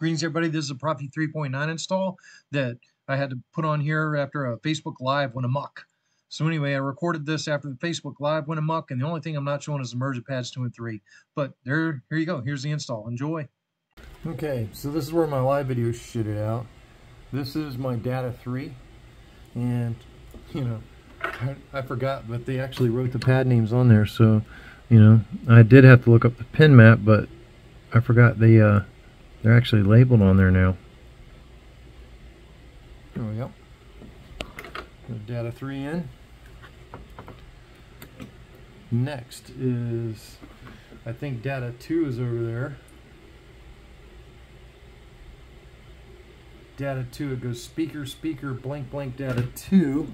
Greetings, everybody. This is a Proffie 3.9 install that I had to put on here after a Facebook Live went amok. So anyway, I recorded this after the Facebook Live went amok, and the only thing I'm not showing is the merge pads 2 and 3. But here you go. Here's the install. Enjoy. Okay, so this is where my live video shitted out. This is my data 3, and you know, I forgot, but they actually wrote the pad names on there. So, you know, I did have to look up the pin map, but I forgot they're actually labeled on there now. There we go. Put data 3 in. Next is, I think data 2 is over there. Data 2, it goes speaker, speaker, blank, blank, data 2.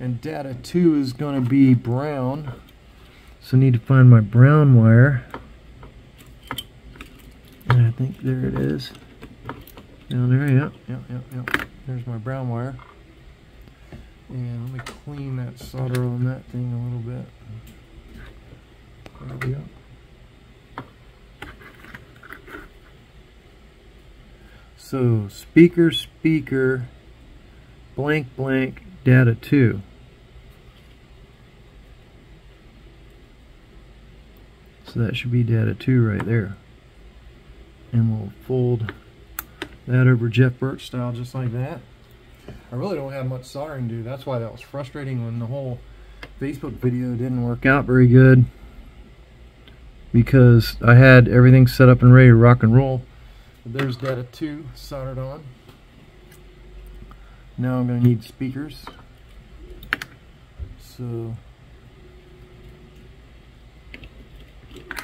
And data 2 is going to be brown. So I need to find my brown wire. And I think there it is. Down there, yep. There's my brown wire. And let me clean that solder on that thing a little bit. There we go. So, speaker, speaker, blank, blank, data 2. So that should be data 2 right there. And we'll fold that over Jeff Birch style just like that. I really don't have much soldering to do. That's why that was frustrating when the whole Facebook video didn't work out very good, because I had everything set up and ready to rock and roll. But there's data 2 soldered on. Now I'm going to need speakers. So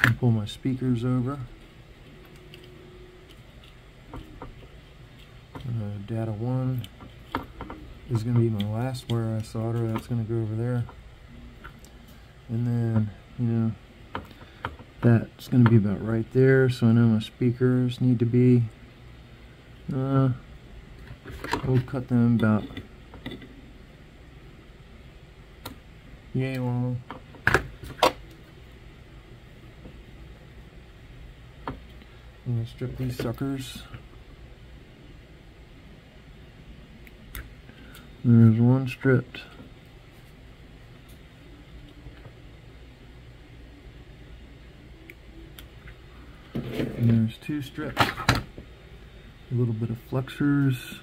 I'll pull my speakers over. Data 1 is going to be my last wire I solder. That's going to go over there. And then, you know, that's going to be about right there. So I know my speakers need to be, we'll cut them about yay long. I'm going to strip these suckers. There's one stripped. And there's 2 strips. A little bit of flexors.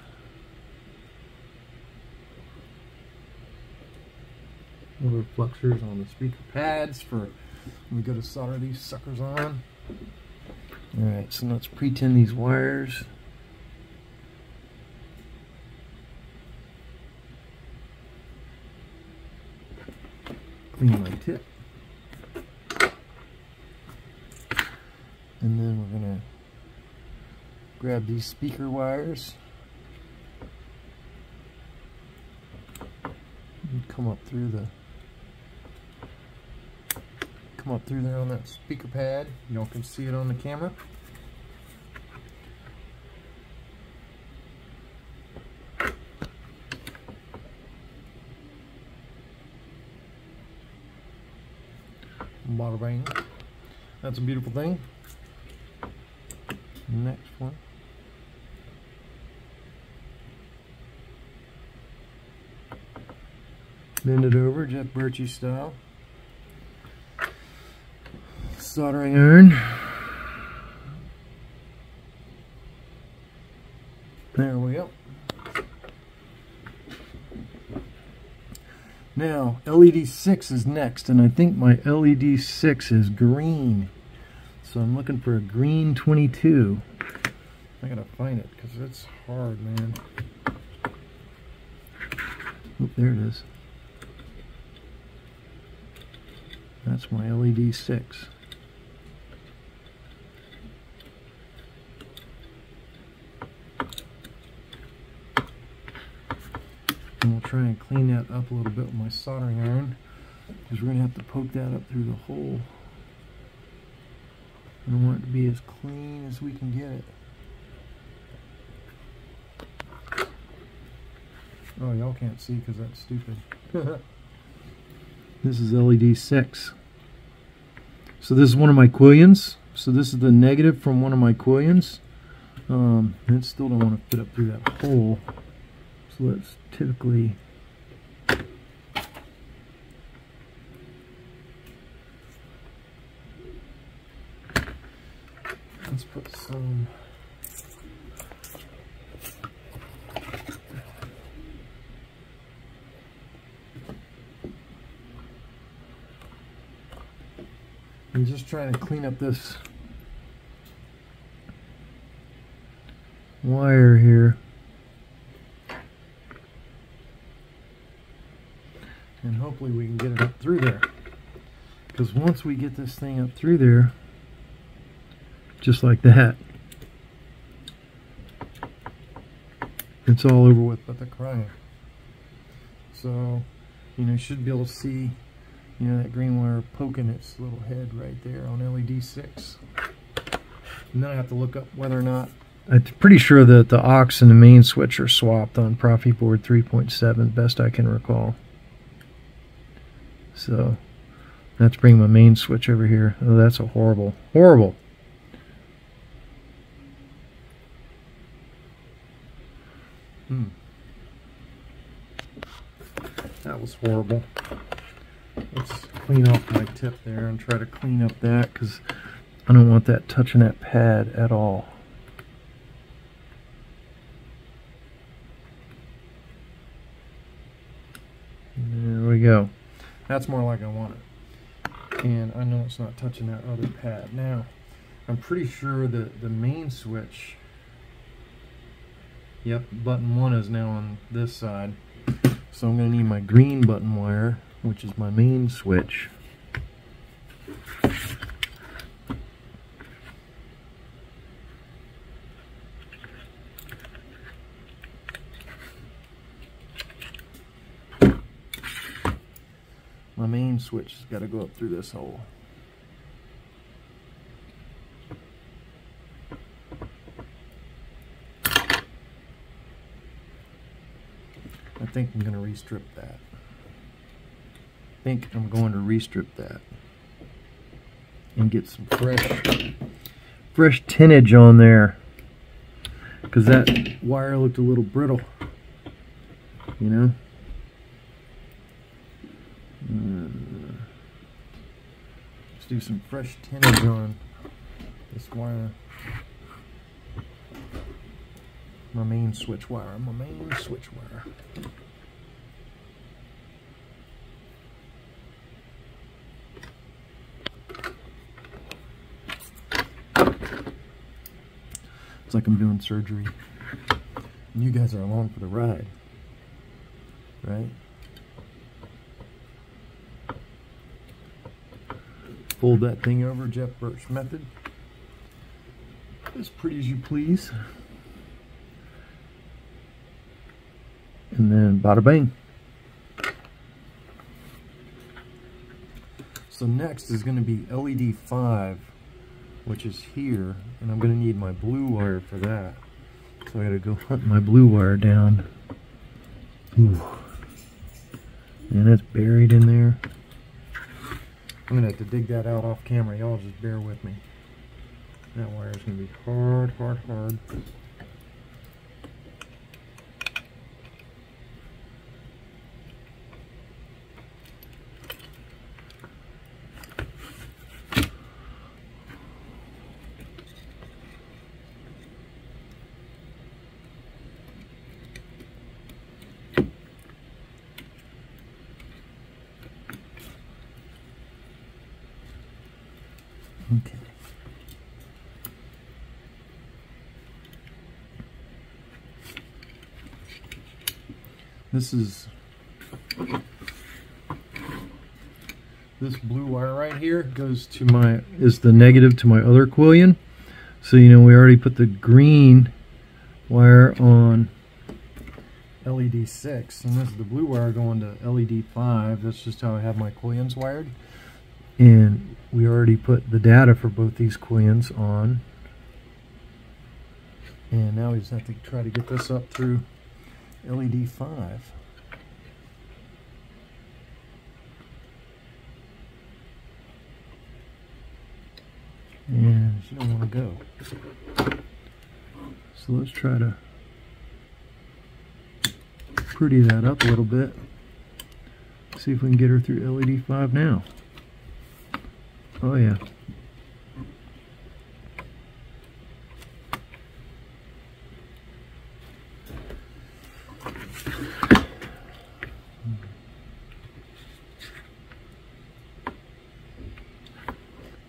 A little flexors on the speaker pads for when we go to solder these suckers on. Alright, so let's pre-tin these wires. Clean my tip. And then we're going to grab these speaker wires and come up through there on that speaker pad. Y'all can see it on the camera. Bada bang. That's a beautiful thing. Next one. Bend it over, Jeff Birchie style. Soldering iron. There we go. Now, LED 6 is next, and I think my LED 6 is green. So I'm looking for a green 22. I gotta find it, because it's hard, man. Oh, there it is. That's my LED 6. And we'll try and clean that up a little bit with my soldering iron, because we're going to have to poke that up through the hole. I want it to be as clean as we can get it. Oh, y'all can't see because that's stupid. This is LED 6. So this is one of my quillions. So this is the negative from one of my quillions. It still don't want to fit up through that hole. So let's typically put some I'm just trying to clean up this wire here, and hopefully we can get it up through there, because once we get this thing up through there just like that, it's all over with but the crying. So, you know, you should be able to see, you know, that green wire poking its little head right there on LED 6. And then I have to look up whether or not, I'm pretty sure that the aux and the main switch are swapped on Proffieboard 3.7, best I can recall. So, I have to bring my main switch over here. Oh, that's a horrible. That was horrible. Let's clean off my tip there and try to clean up that, because I don't want that touching that pad at all. There we go. That's more like I want it. And I know it's not touching that other pad. Now, I'm pretty sure that the main switch, yep, button 1 is now on this side. So I'm going to need my green button wire, which is my main switch. My main switch has got to go up through this hole. I think I'm going to restrip that. And get some fresh tinage on there, because that wire looked a little brittle, you know. Let's do some fresh tinage on this wire. My main switch wire. It's like I'm doing surgery, and you guys are along for the ride, right? Fold that thing over, Jeff Birch method. As pretty as you please. And then bada bang. So next is going to be LED 5, which is here, and I'm going to need my blue wire for that. So I got to go hunt my blue wire down. Ooh. And it's buried in there. I'm going to have to dig that out off camera. Y'all just bear with me. That wire is going to be hard. Okay. This blue wire right here goes to is the negative to my other quillion. So, you know, we already put the green wire on LED 6, and this is the blue wire going to LED 5. That's just how I have my quillions wired. And we already put the data for both these quillions on. And now we just have to try to get this up through LED 5. And she don't want to go. So let's try to pretty that up a little bit. See if we can get her through LED 5 now. Oh yeah.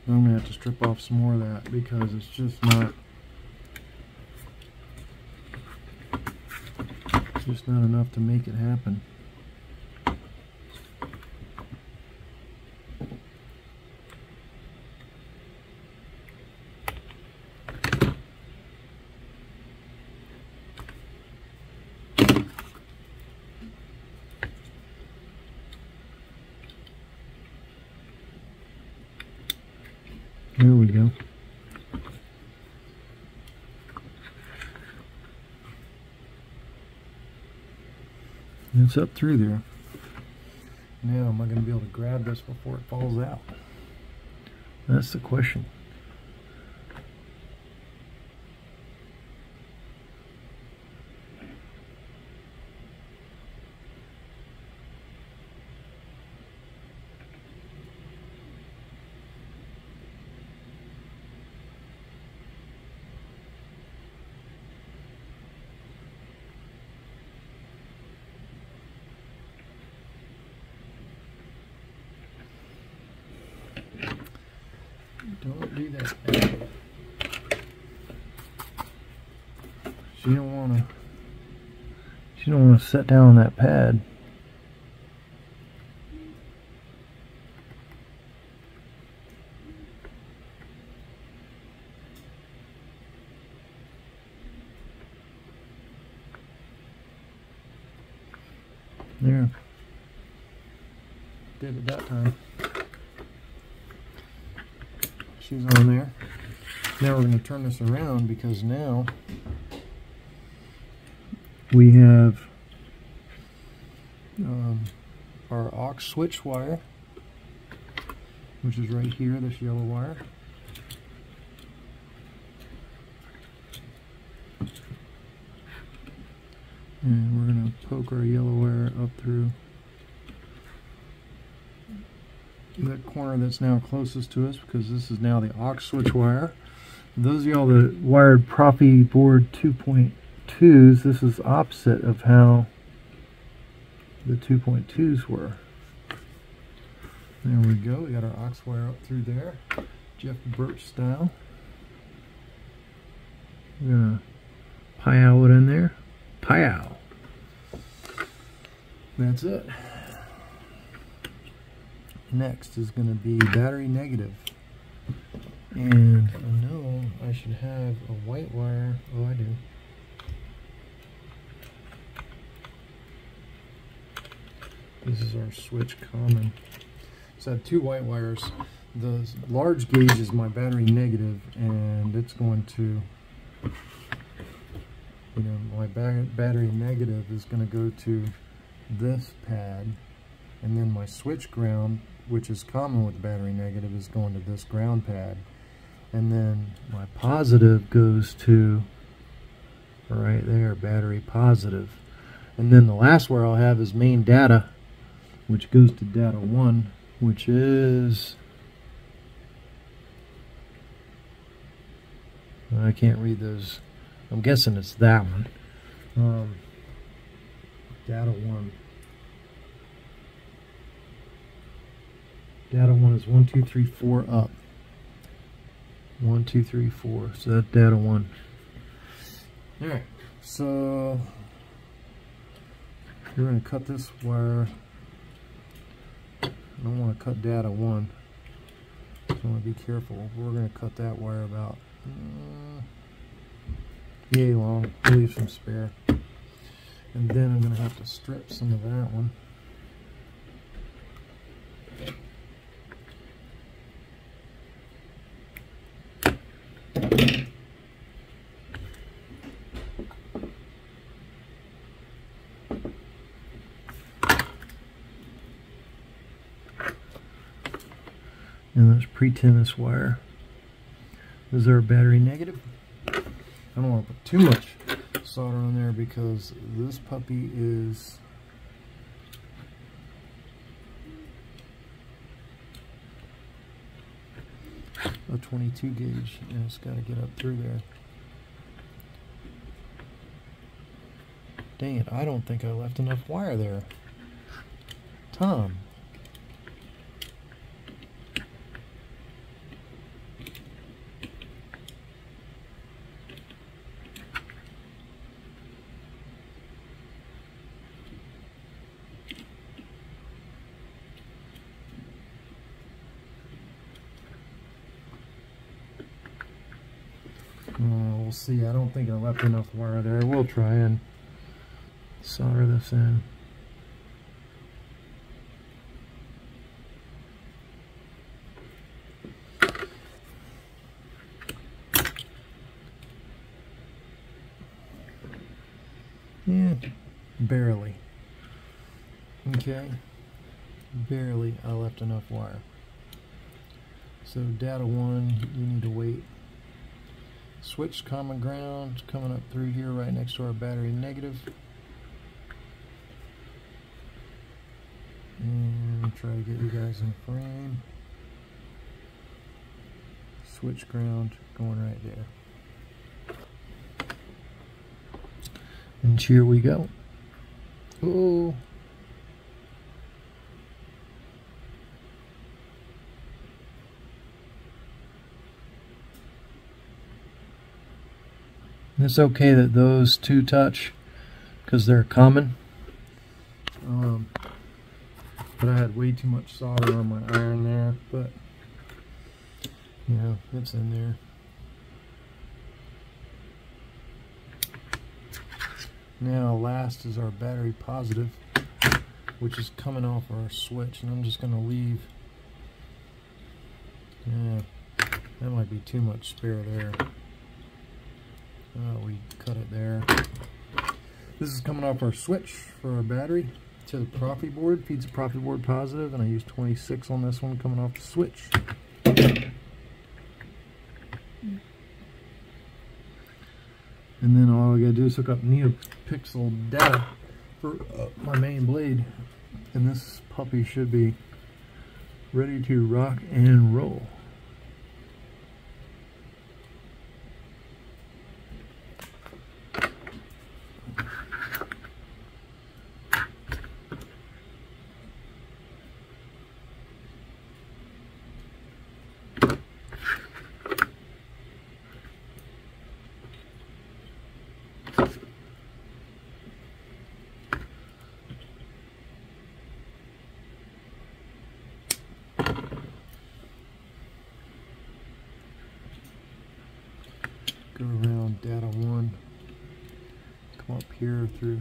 I'm going to have to strip off some more of that because it's just not enough to make it happen. There we go. It's up through there. Now, am I going to be able to grab this before it falls out? That's the question. Don't do that. She don't want to sit down on that pad. There. Did it that time. She's on there. Now we're going to turn this around because now we have our aux switch wire, which is right here, this yellow wire. And we're going to poke our yellow wire up through that corner that's now closest to us, because this is now the aux switch wire. Those of y'all that wired Proffieboard 2.2s, this is opposite of how the 2.2s were. There we go. We got our aux wire up through there, Jeff Birch style. We're gonna pow it in there. Pow. That's it. Next is going to be battery negative, and I know I should have a white wire. Oh, I do. This is our switch common. So I have two white wires. The large gauge is my battery negative, and it's going to, you know, my battery negative is going to go to this pad, and then my switch ground, which is common with battery negative, is going to this ground pad, and then my positive goes to right there, battery positive. And then the last wire I'll have is main data, which goes to data 1, which is, I can't read those, I'm guessing it's that one. Data 1. Data 1 is 1, 2, 3, 4 up. 1, 2, 3, 4. So that's data 1. Alright, so we're going to cut this wire. I don't want to cut data 1. So I want to be careful. We're going to cut that wire about yay long. We'll leave some spare. And then I'm going to have to strip some of that one. And let's pre-tin this wire. This is our battery negative. I don't want to put too much solder on there because this puppy is a 22 gauge and it's got to get up through there. Dang it, I don't think I left enough wire there. Tom. We'll see. I don't think I left enough wire there. We'll try and solder this in. Yeah, barely. Okay, barely I left enough wire. So data 1, you need to wait. Switch common ground coming up through here right next to our battery negative. And try to get you guys in frame. Switch ground going right there. And here we go. Oh. It's okay that those two touch because they're common. But I had way too much solder on my iron there, but you know, it's in there. Now last is our battery positive, which is coming off our switch, and I'm just going to leave. Yeah, that might be too much spare there. We cut it there. This is coming off our switch for our battery to the Proffieboard. Feeds the Proffieboard positive, and I use 26 on this one coming off the switch. And then all I gotta do is hook up neopixel data for my main blade, and this puppy should be ready to rock and roll. Go around data 1, come up here through.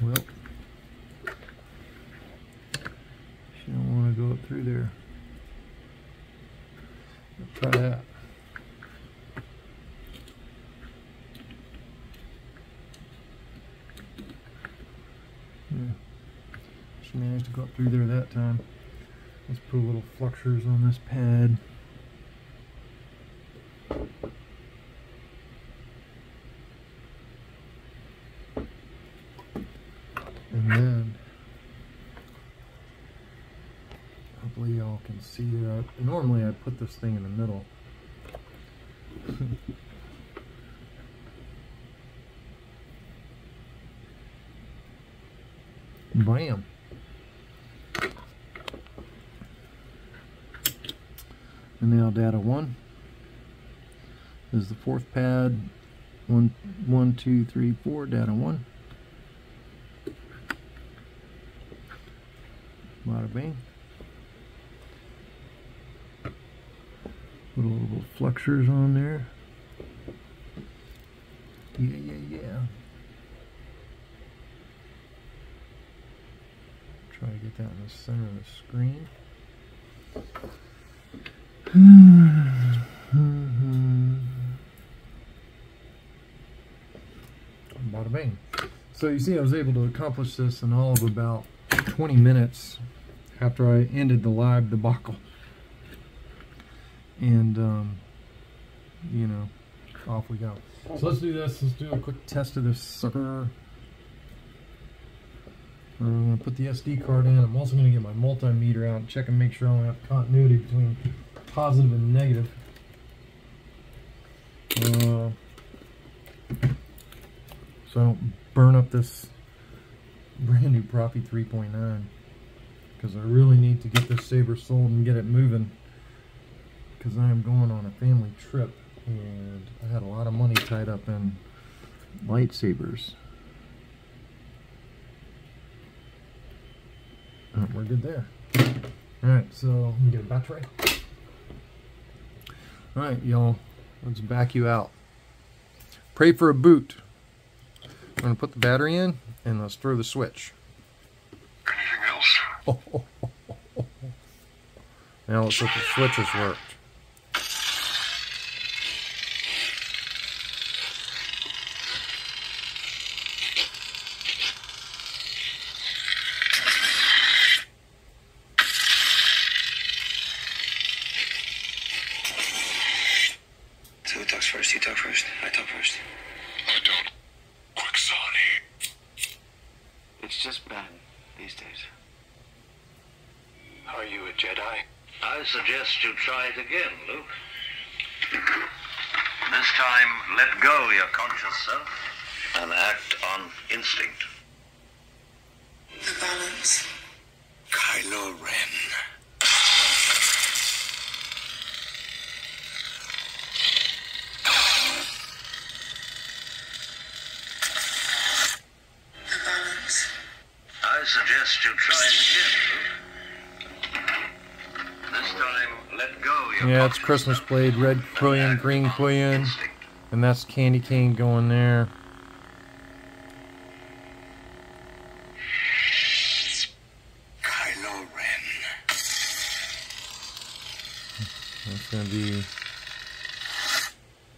Well, you don't want to go up through there. Try that. Yeah. She managed to go up through there that time. Let's put little fluxers on this pad. And then, hopefully y'all can see that. Normally I put this thing in the middle. Bam. And now data 1 is the fourth pad. 1, 2, 3, 4, data 1. Bada bing. Put a little fluxers on there. Yeah. Try to get that in the center of the screen. Bada bing. So you see I was able to accomplish this in all of about 20 minutes after I ended the live debacle. and you know, off we go. So let's do this. Let's do a quick test of this sucker. I'm going to put the SD card in. I'm also going to get my multimeter out and check and make sure I don't have continuity between positive and negative. So I don't burn up this brand new Proffie 3.9, because I really need to get this saber sold and get it moving, because I am going on a family trip and I had a lot of money tied up in lightsabers. We're good there. Alright, so let me get a battery. Alright, y'all, let's back you out. Pray for a boot. I'm going to put the battery in and let's throw the switch. Anything else? Now let's look at the switches worked. So who talks first? You talk first. I talk first. I don't. Quick, Sonny. It's just bad these days. Are you a Jedi? I suggest you try it again, Luke. This time, let go your conscious self and act on instinct. The balance. Kylo Ren. The balance. I suggest you try it again, Luke. This time, let go your Yeah, it's conscious Christmas self blade, red and quillion, act green on quillion, instinct. and that's candy cane going there. Kylo Ren. That's going to be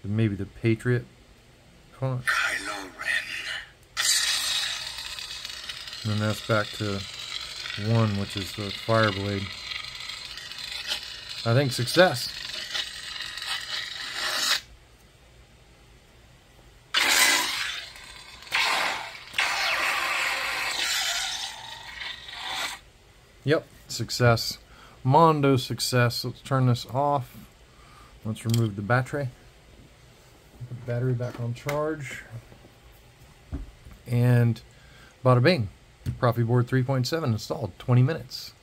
maybe the Patriot font. Kylo Ren. And then that's back to 1, which is the fire blade. I think success. Yep, success. Mondo success. Let's turn this off. Let's remove the battery. Put the battery back on charge. And bada bing. Proffieboard 3.7 installed. 20 minutes.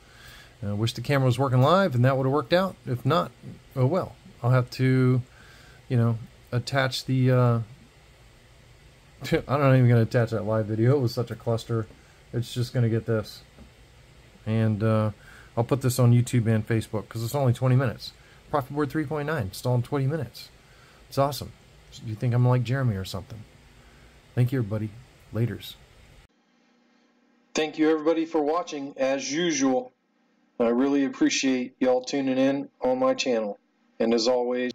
I wish the camera was working live and that would have worked out. If not, oh well. I'll have to, you know, attach the... I'm not even going to attach that live video. It was such a cluster. It's just going to get this. And I'll put this on YouTube and Facebook because it's only 20 minutes. Proffieboard 3.9 installed in 20 minutes. It's awesome. You think I'm like Jeremy or something. Thank you, everybody. Laters. Thank you, everybody, for watching, as usual. I really appreciate y'all tuning in on my channel. And as always,